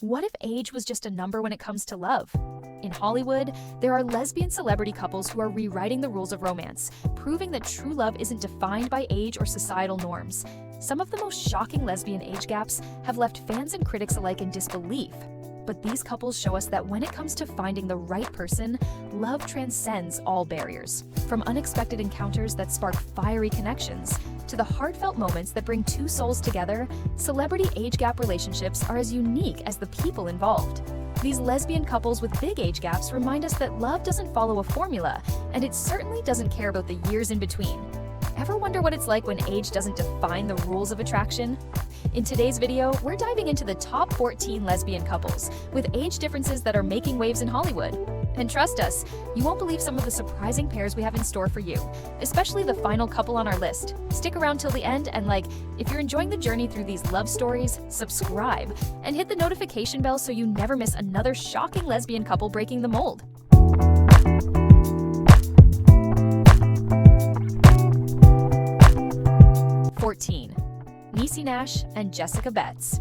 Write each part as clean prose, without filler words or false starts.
What if age was just a number when it comes to love? In Hollywood, there are lesbian celebrity couples who are rewriting the rules of romance, proving that true love isn't defined by age or societal norms. Some of the most shocking lesbian age gaps have left fans and critics alike in disbelief. But these couples show us that when it comes to finding the right person, love transcends all barriers. From unexpected encounters that spark fiery connections, to the heartfelt moments that bring two souls together, celebrity age gap relationships are as unique as the people involved. These lesbian couples with big age gaps remind us that love doesn't follow a formula, and it certainly doesn't care about the years in between. Ever wonder what it's like when age doesn't define the rules of attraction? In today's video, we're diving into the top 14 lesbian couples with age differences that are making waves in Hollywood. And trust us, you won't believe some of the surprising pairs we have in store for you, especially the final couple on our list. Stick around till the end and if you're enjoying the journey through these love stories, subscribe and hit the notification bell so you never miss another shocking lesbian couple breaking the mold. Niecy Nash and Jessica Betts.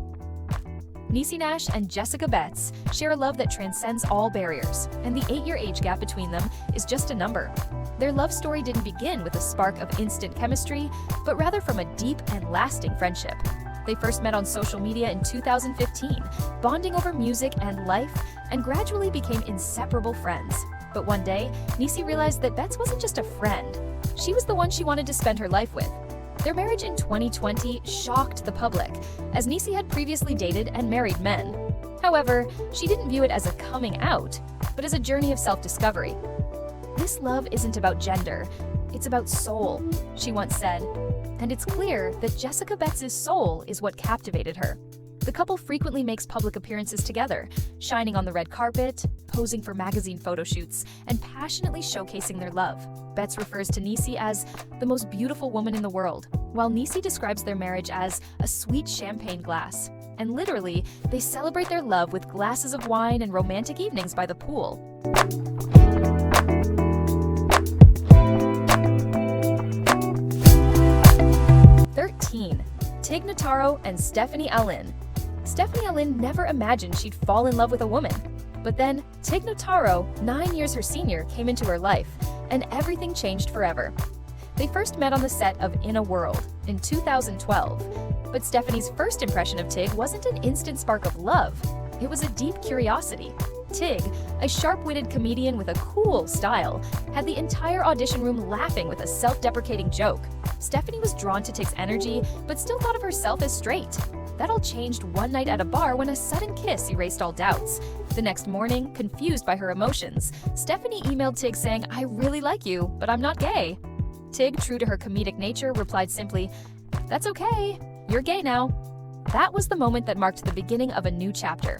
Niecy Nash and Jessica Betts share a love that transcends all barriers, and the 8-year age gap between them is just a number. Their love story didn't begin with a spark of instant chemistry, but rather from a deep and lasting friendship. They first met on social media in 2015, bonding over music and life, and gradually became inseparable friends. But one day, Niecy realized that Betts wasn't just a friend. She was the one she wanted to spend her life with. Their marriage in 2020 shocked the public, as Niecy had previously dated and married men. However, she didn't view it as a coming out, but as a journey of self-discovery. "This love isn't about gender, it's about soul," she once said. And it's clear that Jessica Betts' soul is what captivated her. The couple frequently makes public appearances together, shining on the red carpet, posing for magazine photo shoots, and passionately showcasing their love. Betts refers to Niecy as the most beautiful woman in the world, while Niecy describes their marriage as a sweet champagne glass. And literally, they celebrate their love with glasses of wine and romantic evenings by the pool. Tig Notaro and Stephanie Allyn. Stephanie Allyn never imagined she'd fall in love with a woman. But then, Tig Notaro, 9 years her senior, came into her life, and everything changed forever. They first met on the set of In a World in 2012. But Stephanie's first impression of Tig wasn't an instant spark of love. It was a deep curiosity. Tig, a sharp-witted comedian with a cool style, had the entire audition room laughing with a self-deprecating joke. Stephanie was drawn to Tig's energy, but still thought of herself as straight. That all changed one night at a bar when a sudden kiss erased all doubts. The next morning, confused by her emotions, Stephanie emailed Tig saying, "I really like you, but I'm not gay." Tig, true to her comedic nature, replied simply, "That's okay, you're gay now." That was the moment that marked the beginning of a new chapter.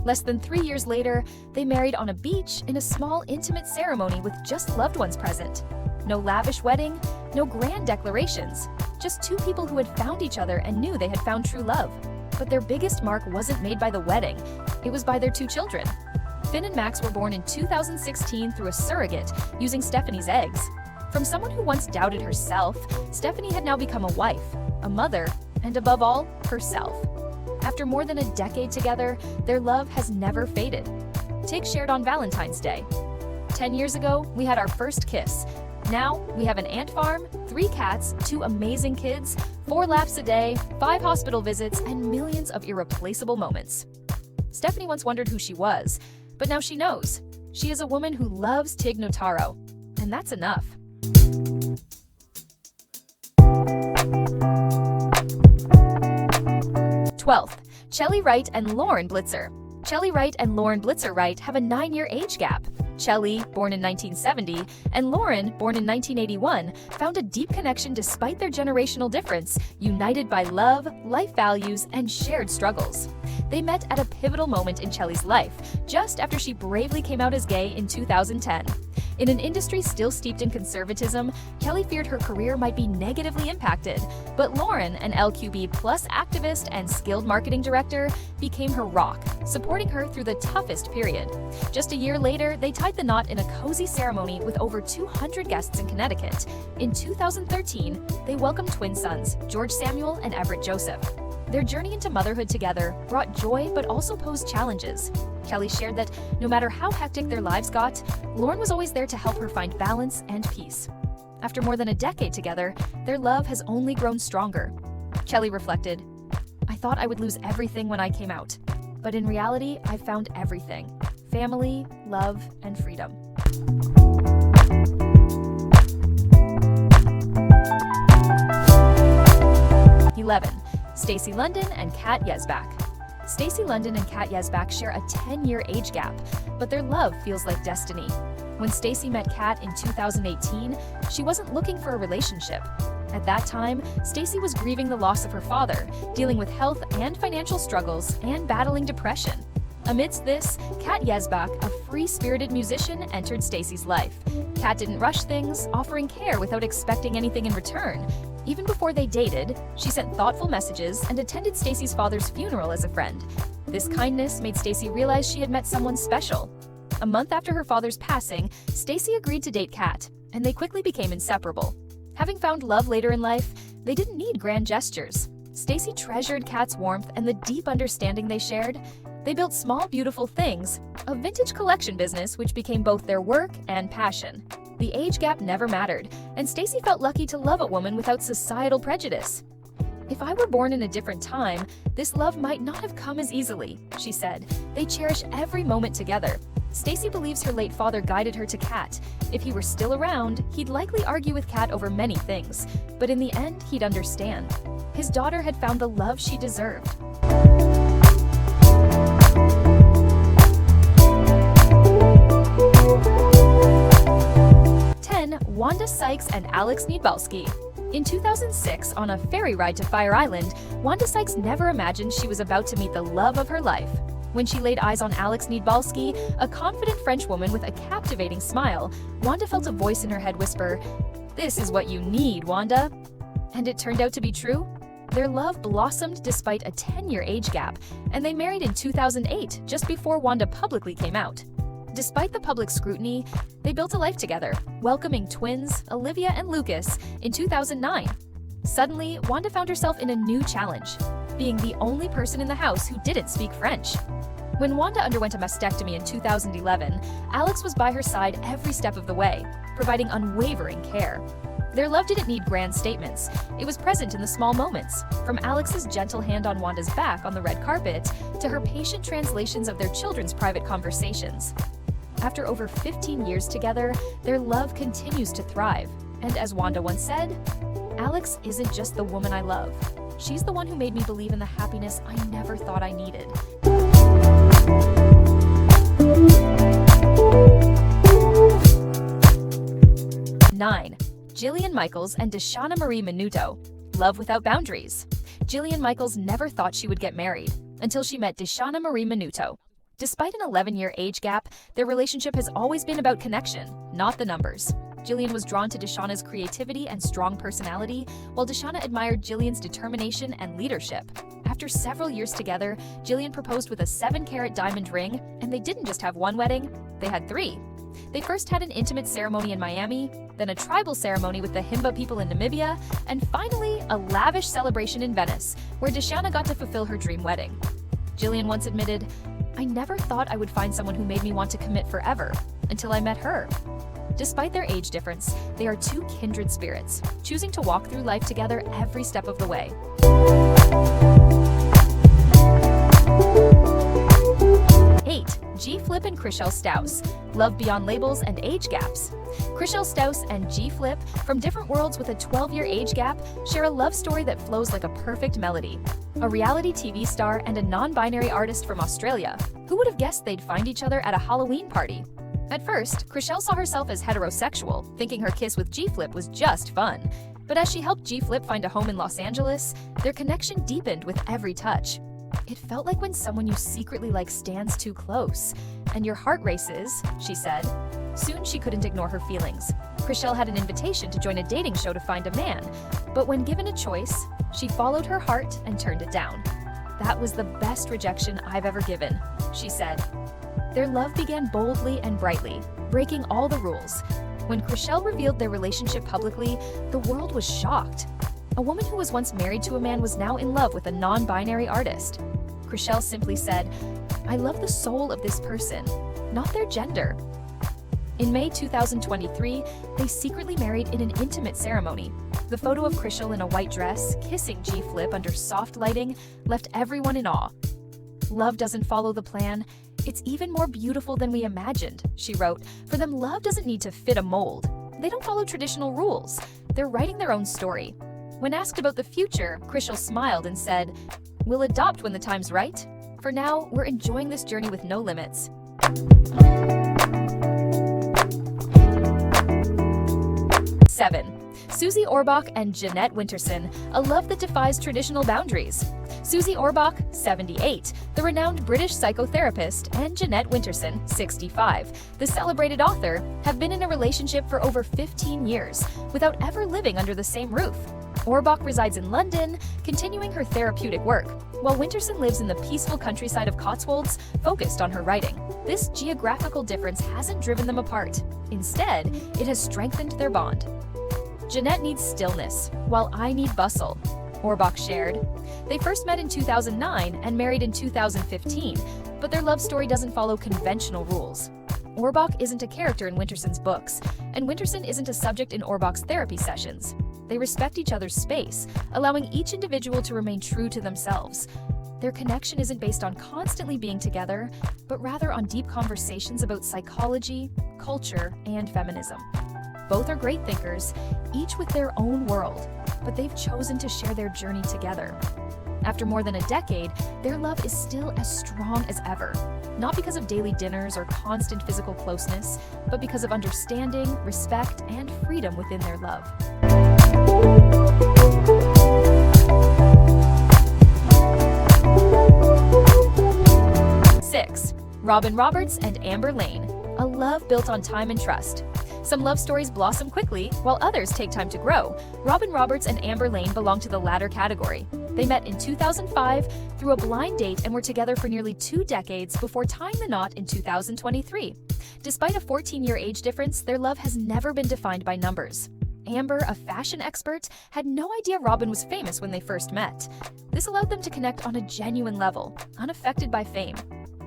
Less than 3 years later, they married on a beach in a small, intimate ceremony with just loved ones present. No lavish wedding, no grand declarations, just two people who had found each other and knew they had found true love. But their biggest mark wasn't made by the wedding, it was by their 2 children. Finn and Max were born in 2016 through a surrogate using Stephanie's eggs. From someone who once doubted herself, Stephanie had now become a wife, a mother, and above all, herself. After more than a decade together, their love has never faded. Tig shared on Valentine's Day. 10 years ago, we had our first kiss. Now, we have an ant farm, 3 cats, 2 amazing kids, 4 laughs a day, 5 hospital visits, and millions of irreplaceable moments. Stephanie once wondered who she was, but now she knows. She is a woman who loves Tig Notaro, and that's enough. 12th, Chely Wright and Lauren Blitzer. Chely Wright and Lauren Blitzer Wright have a 9-year age gap. Chely, born in 1970, and Lauren, born in 1981, found a deep connection despite their generational difference, united by love, life values, and shared struggles. They met at a pivotal moment in Chely's life, just after she bravely came out as gay in 2010. In an industry still steeped in conservatism, Chely feared her career might be negatively impacted, but Lauren, an LQB+ activist and skilled marketing director, became her rock, supporting her through the toughest period. Just a year later, they tied the knot in a cozy ceremony with over 200 guests in Connecticut. In 2013, they welcomed twin sons, George Samuel and Everett Joseph. Their journey into motherhood together brought joy but also posed challenges. Kelly shared that no matter how hectic their lives got, Lauren was always there to help her find balance and peace. After more than a decade together, their love has only grown stronger. Kelly reflected, "I thought I would lose everything when I came out, but in reality, I found everything: family, love, and freedom." Stacey London and Kat Yesbak. Stacey London and Kat Yesbak share a 10-year age gap, but their love feels like destiny. When Stacey met Kat in 2018, she wasn't looking for a relationship. At that time, Stacey was grieving the loss of her father, dealing with health and financial struggles, and battling depression. Amidst this, Kat Yesbak, a free-spirited musician, entered Stacey's life. Kat didn't rush things, offering care without expecting anything in return. Even before they dated, she sent thoughtful messages and attended Stacey's father's funeral as a friend. This kindness made Stacey realize she had met someone special. A month after her father's passing, Stacey agreed to date Kat, and they quickly became inseparable. Having found love later in life, they didn't need grand gestures. Stacey treasured Kat's warmth and the deep understanding they shared. They built small, beautiful things, a vintage collection business which became both their work and passion. The age gap never mattered, and Stacey felt lucky to love a woman without societal prejudice. "If I were born in a different time, this love might not have come as easily," she said. They cherish every moment together. Stacey believes her late father guided her to Kat. If he were still around, he'd likely argue with Kat over many things, but in the end, he'd understand. His daughter had found the love she deserved. 10. Wanda Sykes and Alex Niedbalski. In 2006, on a ferry ride to Fire Island, Wanda Sykes never imagined she was about to meet the love of her life. When she laid eyes on Alex Niedbalski, a confident French woman with a captivating smile, Wanda felt a voice in her head whisper, "This is what you need, Wanda." And it turned out to be true. Their love blossomed despite a 10-year age gap, and they married in 2008, just before Wanda publicly came out. Despite the public scrutiny, they built a life together, welcoming twins, Olivia and Lucas, in 2009. Suddenly, Wanda found herself in a new challenge, being the only person in the house who didn't speak French. When Wanda underwent a mastectomy in 2011, Alex was by her side every step of the way, providing unwavering care. Their love didn't need grand statements. It was present in the small moments, from Alex's gentle hand on Wanda's back on the red carpet to her patient translations of their children's private conversations. After over 15 years together, their love continues to thrive. And as Wanda once said, "Alex isn't just the woman I love. She's the one who made me believe in the happiness I never thought I needed." Nine. Jillian Michaels and Deshauna Marie Minuto. Love without boundaries. Jillian Michaels never thought she would get married until she met Deshauna Marie Minuto. Despite an 11-year age gap, their relationship has always been about connection, not the numbers. Jillian was drawn to Deshauna's creativity and strong personality, while Deshauna admired Jillian's determination and leadership. After several years together, Jillian proposed with a 7-carat diamond ring, and they didn't just have one wedding, they had 3. They first had an intimate ceremony in Miami, then a tribal ceremony with the Himba people in Namibia, and finally, a lavish celebration in Venice, where Deshauna got to fulfill her dream wedding. Jillian once admitted, "I never thought I would find someone who made me want to commit forever, until I met her." Despite their age difference, they are two kindred spirits, choosing to walk through life together every step of the way. 8. G-Flip and Chrishell Stause. Love beyond labels and age gaps. Chrishell Stause and G-Flip, from different worlds with a 12-year age gap, share a love story that flows like a perfect melody. A reality TV star and a non-binary artist from Australia. Who would have guessed they'd find each other at a Halloween party? At first, Chrishell saw herself as heterosexual, thinking her kiss with G-Flip was just fun. But as she helped G-Flip find a home in Los Angeles, their connection deepened with every touch. "It felt like when someone you secretly like stands too close, and your heart races," she said. Soon she couldn't ignore her feelings. Chrishell had an invitation to join a dating show to find a man, but when given a choice, she followed her heart and turned it down. "That was the best rejection I've ever given," she said. Their love began boldly and brightly, breaking all the rules. When Chrishell revealed their relationship publicly, the world was shocked. A woman who was once married to a man was now in love with a non-binary artist. Chrishell simply said, "I love the soul of this person, not their gender." In May 2023, they secretly married in an intimate ceremony. The photo of Chrishell in a white dress, kissing G-Flip under soft lighting, left everyone in awe. "Love doesn't follow the plan. It's even more beautiful than we imagined," she wrote. "For them, love doesn't need to fit a mold. They don't follow traditional rules. They're writing their own story." When asked about the future, Chrishell smiled and said, "We'll adopt when the time's right. For now, we're enjoying this journey with no limits." 7. Susie Orbach and Jeanette Winterson, a love that defies traditional boundaries. Susie Orbach, 78, the renowned British psychotherapist, and Jeanette Winterson, 65, the celebrated author, have been in a relationship for over 15 years, without ever living under the same roof. Orbach resides in London, continuing her therapeutic work, while Winterson lives in the peaceful countryside of Cotswolds, focused on her writing. This geographical difference hasn't driven them apart. Instead, it has strengthened their bond. "Jeanette needs stillness, while I need bustle," Orbach shared. They first met in 2009 and married in 2015, but their love story doesn't follow conventional rules. Orbach isn't a character in Winterson's books, and Winterson isn't a subject in Orbach's therapy sessions. They respect each other's space, allowing each individual to remain true to themselves. Their connection isn't based on constantly being together, but rather on deep conversations about psychology, culture, and feminism. Both are great thinkers, each with their own world, but they've chosen to share their journey together. After more than a decade, their love is still as strong as ever, not because of daily dinners or constant physical closeness, but because of understanding, respect, and freedom within their love. 6. Robin Roberts and Amber Lane, a love built on time and trust. Some love stories blossom quickly, while others take time to grow. Robin Roberts and Amber Lane belong to the latter category. They met in 2005 through a blind date and were together for nearly 2 decades before tying the knot in 2023. Despite a 14-year age difference, their love has never been defined by numbers. Amber, a fashion expert, had no idea Robin was famous when they first met. This allowed them to connect on a genuine level, unaffected by fame.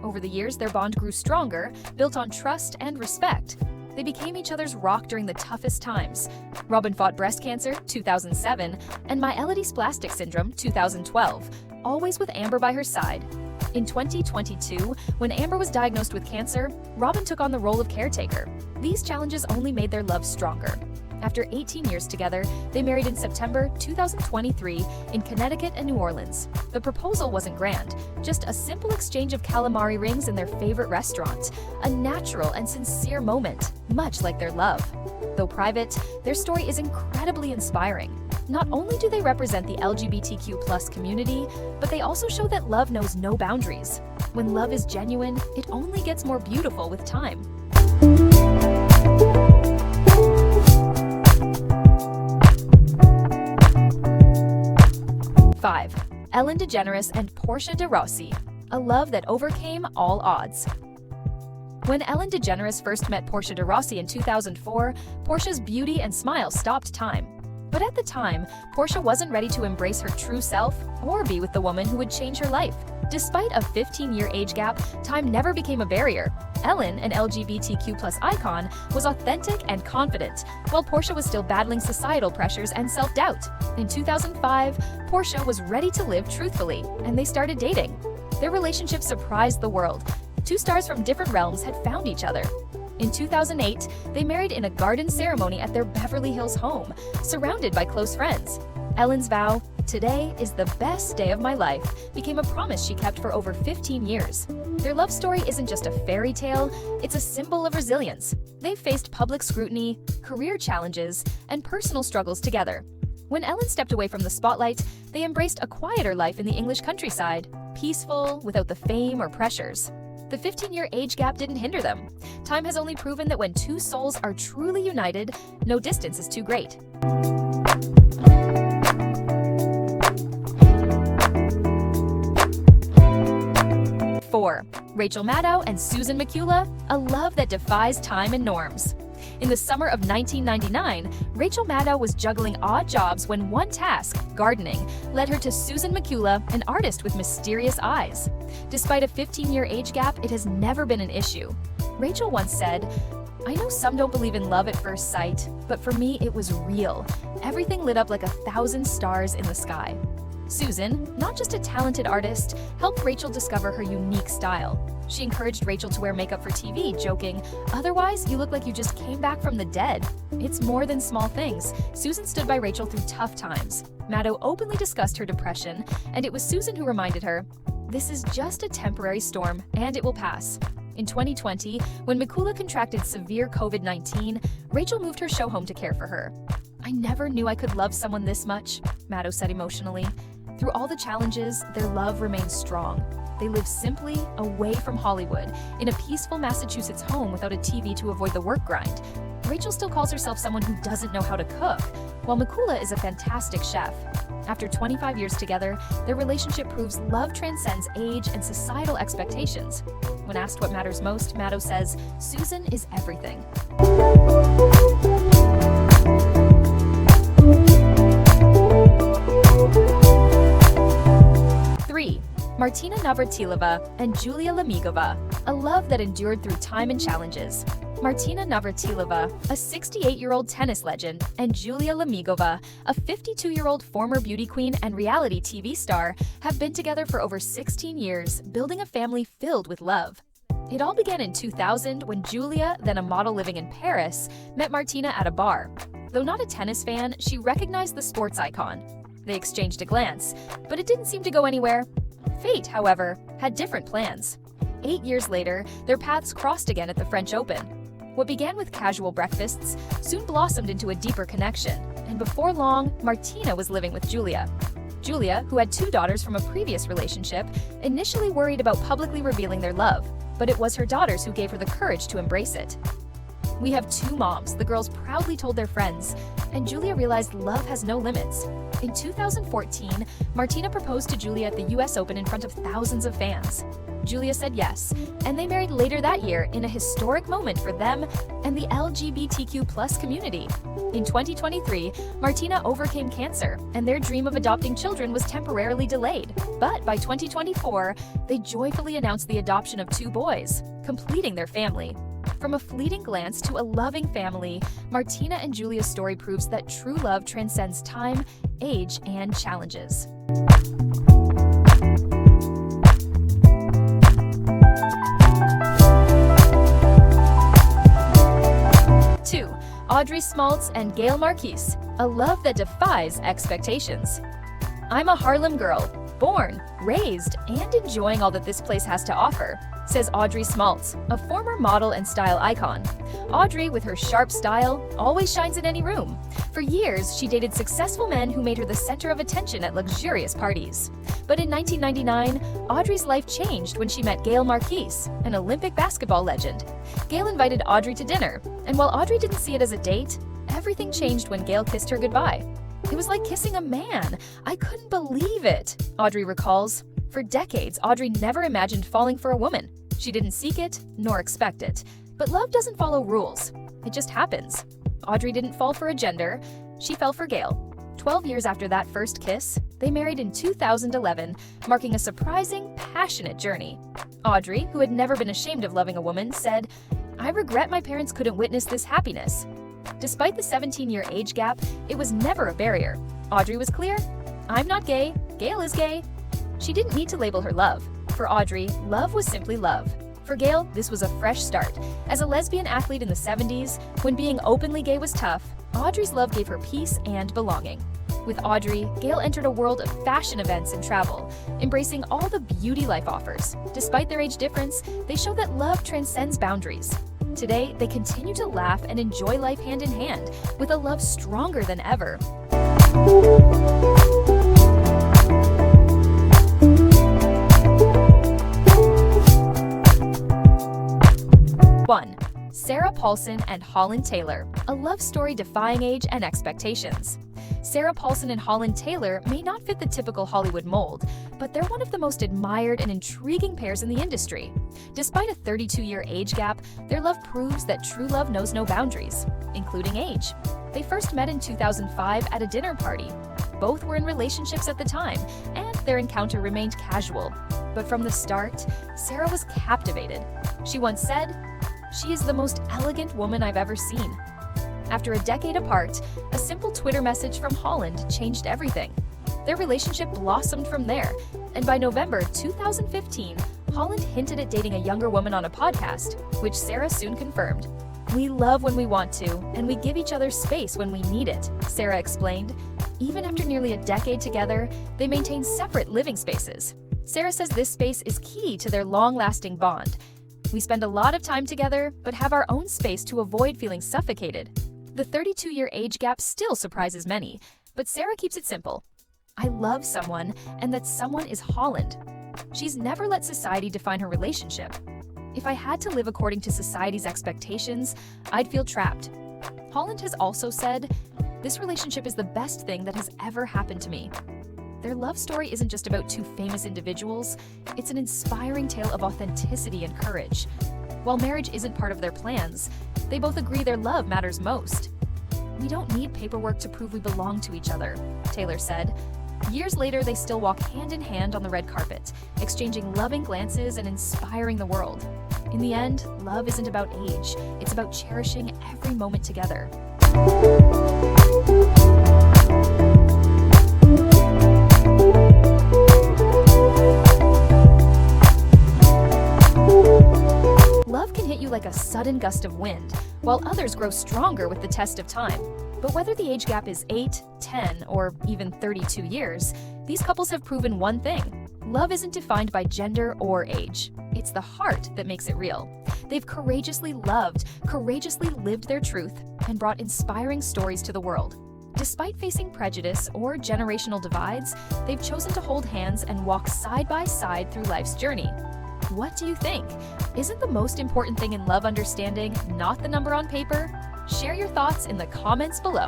Over the years, their bond grew stronger, built on trust and respect. They became each other's rock during the toughest times. Robin fought breast cancer, 2007, and myelodysplastic syndrome, 2012, always with Amber by her side. In 2022, when Amber was diagnosed with cancer, Robin took on the role of caretaker. These challenges only made their love stronger. After 18 years together, they married in September 2023 in Connecticut and New Orleans. The proposal wasn't grand, just a simple exchange of calamari rings in their favorite restaurant, a natural and sincere moment, much like their love. Though private, their story is incredibly inspiring. Not only do they represent the LGBTQ+ community, but they also show that love knows no boundaries. When love is genuine, it only gets more beautiful with time. 5. Ellen DeGeneres and Portia de Rossi, a love that overcame all odds. When Ellen DeGeneres first met Portia de Rossi in 2004, Portia's beauty and smile stopped time. But at the time, Portia wasn't ready to embrace her true self or be with the woman who would change her life. Despite a 15-year age gap, time never became a barrier. Ellen, an LGBTQ+ icon, was authentic and confident, while Portia was still battling societal pressures and self-doubt. In 2005, Portia was ready to live truthfully, and they started dating. Their relationship surprised the world. 2 stars from different realms had found each other. In 2008, they married in a garden ceremony at their Beverly Hills home, surrounded by close friends. Ellen's vow, "Today is the best day of my life," became a promise she kept for over 15 years. Their love story isn't just a fairy tale, it's a symbol of resilience. They've faced public scrutiny, career challenges, and personal struggles together. When Ellen stepped away from the spotlight, they embraced a quieter life in the English countryside, peaceful, without the fame or pressures. The 15-year age gap didn't hinder them. Time has only proven that when 2 souls are truly united, no distance is too great. 4. Rachel Maddow and Susan McCullough, a love that defies time and norms. In the summer of 1999, Rachel Maddow was juggling odd jobs when one task, gardening, led her to Susan McCullough, an artist with mysterious eyes. Despite a 15-year age gap, it has never been an issue. Rachel once said, "I know some don't believe in love at first sight, but for me it was real. Everything lit up like 1,000 stars in the sky." Susan, not just a talented artist, helped Rachel discover her unique style. She encouraged Rachel to wear makeup for TV, joking, "Otherwise, you look like you just came back from the dead." It's more than small things. Susan stood by Rachel through tough times. Maddow openly discussed her depression, and it was Susan who reminded her, "This is just a temporary storm, and it will pass." In 2020, when McCullough contracted severe COVID-19, Rachel moved her show home to care for her. "I never knew I could love someone this much," Maddow said emotionally. Through all the challenges, their love remains strong. They live simply, away from Hollywood, in a peaceful Massachusetts home without a TV to avoid the work grind. Rachel still calls herself someone who doesn't know how to cook, while McCullough is a fantastic chef. After 25 years together, their relationship proves love transcends age and societal expectations. When asked what matters most, Maddow says, "Susan is everything." Martina Navratilova and Julia Lamigova, a love that endured through time and challenges. Martina Navratilova, a 68-year-old tennis legend, and Julia Lamigova, a 52-year-old former beauty queen and reality TV star, have been together for over 16 years, building a family filled with love. It all began in 2000 when Julia, then a model living in Paris, met Martina at a bar. Though not a tennis fan, she recognized the sports icon. They exchanged a glance, but it didn't seem to go anywhere. Fate, however, had different plans. 8 years later, their paths crossed again at the French Open. What began with casual breakfasts soon blossomed into a deeper connection, and before long, Martina was living with Julia. Julia, who had 2 daughters from a previous relationship, initially worried about publicly revealing their love, but it was her daughters who gave her the courage to embrace it. "We have 2 moms," the girls proudly told their friends, and Julia realized love has no limits. In 2014, Martina proposed to Julia at the US Open in front of thousands of fans. Julia said yes, and they married later that year in a historic moment for them and the LGBTQ+ community. In 2023, Martina overcame cancer, and their dream of adopting children was temporarily delayed. But by 2024, they joyfully announced the adoption of 2 boys, completing their family. From a fleeting glance to a loving family, Martina and Julia's story proves that true love transcends time, age, and challenges. Two, Audrey Smaltz and Gail Marquise, a love that defies expectations. "I'm a Harlem girl, born, raised, and enjoying all that this place has to offer," says Audrey Smaltz, a former model and style icon. Audrey, with her sharp style, always shines in any room. For years, she dated successful men who made her the center of attention at luxurious parties. But in 1999, Audrey's life changed when she met Gail Marquise, an Olympic basketball legend. Gail invited Audrey to dinner, and while Audrey didn't see it as a date, everything changed when Gail kissed her goodbye. "It was like kissing a man. I couldn't believe it," Audrey recalls. For decades, Audrey never imagined falling for a woman. She didn't seek it, nor expect it. But love doesn't follow rules. It just happens. Audrey didn't fall for a gender. She fell for Gail. 12 years after that first kiss, they married in 2011, marking a surprising, passionate journey. Audrey, who had never been ashamed of loving a woman, said, "I regret my parents couldn't witness this happiness." Despite the 17-year age gap, it was never a barrier. Audrey was clear, "I'm not gay, Gail is gay." She didn't need to label her love. For Audrey, love was simply love. For Gail, this was a fresh start. As a lesbian athlete in the 70s, when being openly gay was tough, Audrey's love gave her peace and belonging. With Audrey, Gail entered a world of fashion events and travel, embracing all the beauty life offers. Despite their age difference, they show that love transcends boundaries. Today, they continue to laugh and enjoy life hand in hand, with a love stronger than ever. 1. Sarah Paulson and Holland Taylor, a love story defying age and expectations. Sarah Paulson and Holland Taylor may not fit the typical Hollywood mold, but they're one of the most admired and intriguing pairs in the industry. Despite a 32-year age gap, their love proves that true love knows no boundaries, including age. They first met in 2005 at a dinner party. Both were in relationships at the time, and their encounter remained casual. But from the start, Sarah was captivated. She once said, "She is the most elegant woman I've ever seen." After a decade apart, a simple Twitter message from Holland changed everything. Their relationship blossomed from there, and by November 2015, Holland hinted at dating a younger woman on a podcast, which Sarah soon confirmed. "We love when we want to, and we give each other space when we need it," Sarah explained. Even after nearly a decade together, they maintain separate living spaces. Sarah says this space is key to their long-lasting bond. "We spend a lot of time together, but have our own space to avoid feeling suffocated." The 32-year age gap still surprises many, but Sarah keeps it simple. "I love someone, and that someone is Holland." She's never let society define her relationship. "If I had to live according to society's expectations, I'd feel trapped." Holland has also said, "This relationship is the best thing that has ever happened to me." Their love story isn't just about two famous individuals, it's an inspiring tale of authenticity and courage. While marriage isn't part of their plans, they both agree their love matters most. "We don't need paperwork to prove we belong to each other," Taylor said. Years later, they still walk hand in hand on the red carpet, exchanging loving glances and inspiring the world. In the end, love isn't about age, it's about cherishing every moment together. Love can hit you like a sudden gust of wind, while others grow stronger with the test of time. But whether the age gap is 8, 10, or even 32 years, these couples have proven one thing: love isn't defined by gender or age. It's the heart that makes it real. They've courageously loved, courageously lived their truth, and brought inspiring stories to the world. Despite facing prejudice or generational divides, they've chosen to hold hands and walk side by side through life's journey. What do you think? Isn't the most important thing in love understanding not the number on paper? Share your thoughts in the comments below.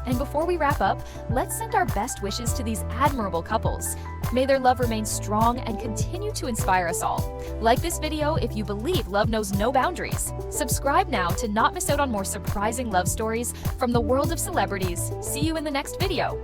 And before we wrap up, let's send our best wishes to these admirable couples. May their love remain strong and continue to inspire us all. Like this video if you believe love knows no boundaries. Subscribe now to not miss out on more surprising love stories from the world of celebrities. See you in the next video.